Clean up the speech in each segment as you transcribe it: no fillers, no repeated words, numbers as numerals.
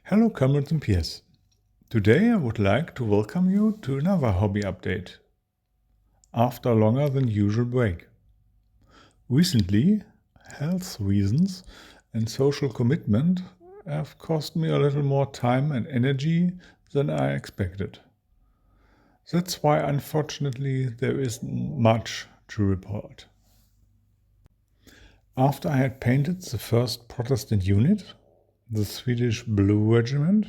Hello comrades and peers. Today I would like to welcome you to another hobby update after a longer than usual break. Recently, health reasons and social commitment have cost me a little more time and energy than I expected. That's why unfortunately there isn't much to report. After I had painted the first Protestant unit, the Swedish Blue Regiment,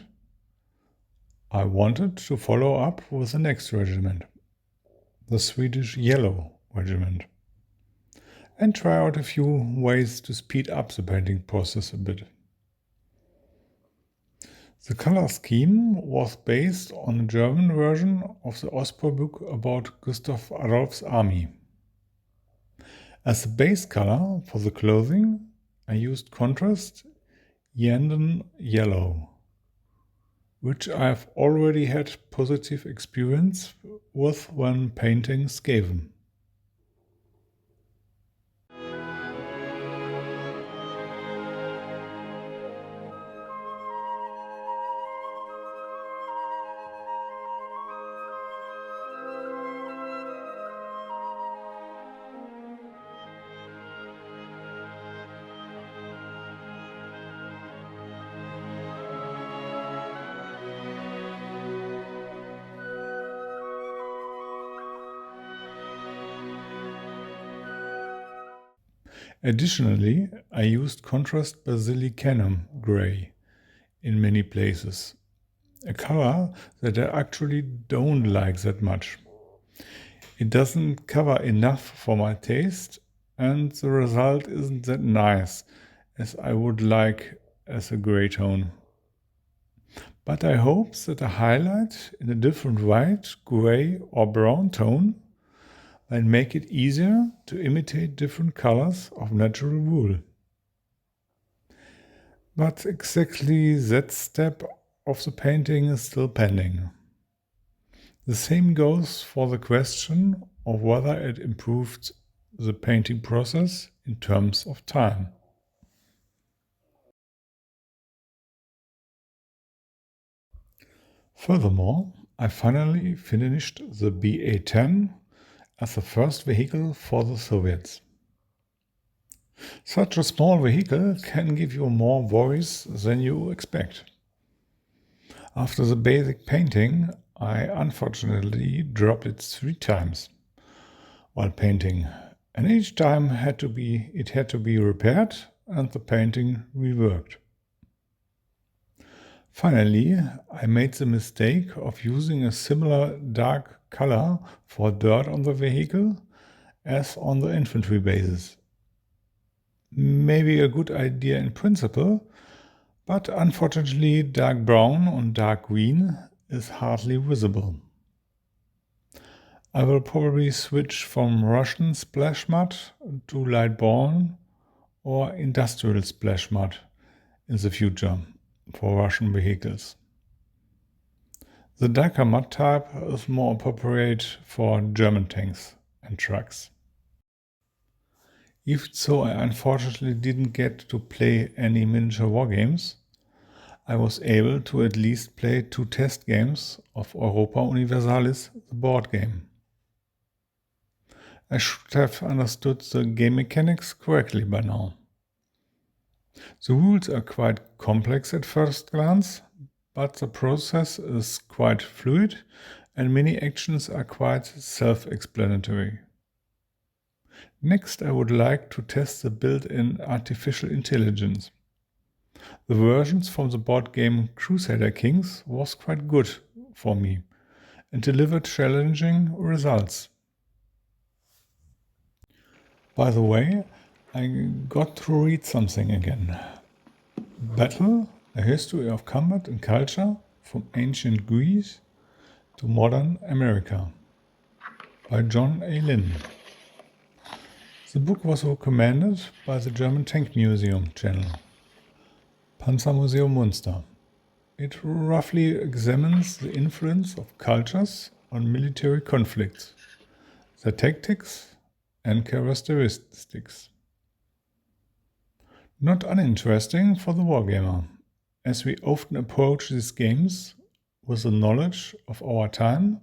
I wanted to follow up with the next regiment, the Swedish Yellow Regiment, and try out a few ways to speed up the painting process a bit. The color scheme was based on a German version of the Osprey book about Gustav Adolf's army. As the base color for the clothing, I used contrast Yanden Yellow, which I've already had positive experience with when painting Skaven. Additionally, I used contrast basilicanum gray in many places, a color that I actually don't like that much. It doesn't cover enough for my taste, and the result isn't that nice as I would like as a gray tone. But I hope that a highlight in a different white, gray or brown tone and make it easier to imitate different colors of natural wool. But exactly that step of the painting is still pending. The same goes for the question of whether it improved the painting process in terms of time. Furthermore, I finally finished the BA-10 as the first vehicle for the Soviets. Such a small vehicle can give you more worries than you expect. After the basic painting, I unfortunately dropped it 3 times while painting, and each time it had to be repaired and the painting reworked. Finally, I made the mistake of using a similar dark color for dirt on the vehicle as on the infantry bases. Maybe a good idea in principle, but unfortunately dark brown and dark green is hardly visible. I will probably switch from Russian splash mud to light brown or industrial splash mud in the future for Russian vehicles. The darker mud type is more appropriate for German tanks and trucks. Even so, I unfortunately didn't get to play any miniature wargames. I was able to at least play 2 test games of Europa Universalis, the board game. I should have understood the game mechanics correctly by now. The rules are quite complex at first glance, but the process is quite fluid and many actions are quite self-explanatory. Next, I would like to test the built-in artificial intelligence. The versions from the board game Crusader Kings was quite good for me and delivered challenging results. By the way, I got to read something again. Battle, A History of Combat and Culture from Ancient Greece to Modern America by John A. Lynn. The book was recommended by the German Tank Museum channel, Panzermuseum Munster. It roughly examines the influence of cultures on military conflicts, their tactics and characteristics. Not uninteresting for the wargamer, as we often approach these games with the knowledge of our time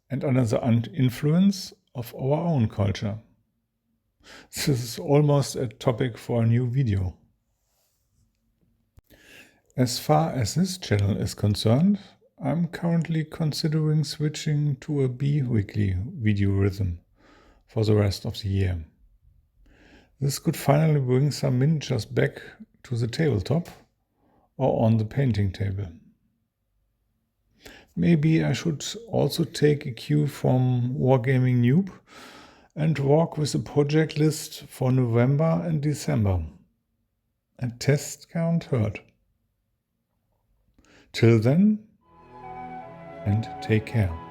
and under the influence of our own culture. This is almost a topic for a new video. As far as this channel is concerned, I'm currently considering switching to a bi-weekly video rhythm for the rest of the year. This could finally bring some miniatures back to the tabletop or on the painting table. Maybe I should also take a cue from Wargaming Noob and walk with a project list for November and December. A test can't hurt. Till then, and take care.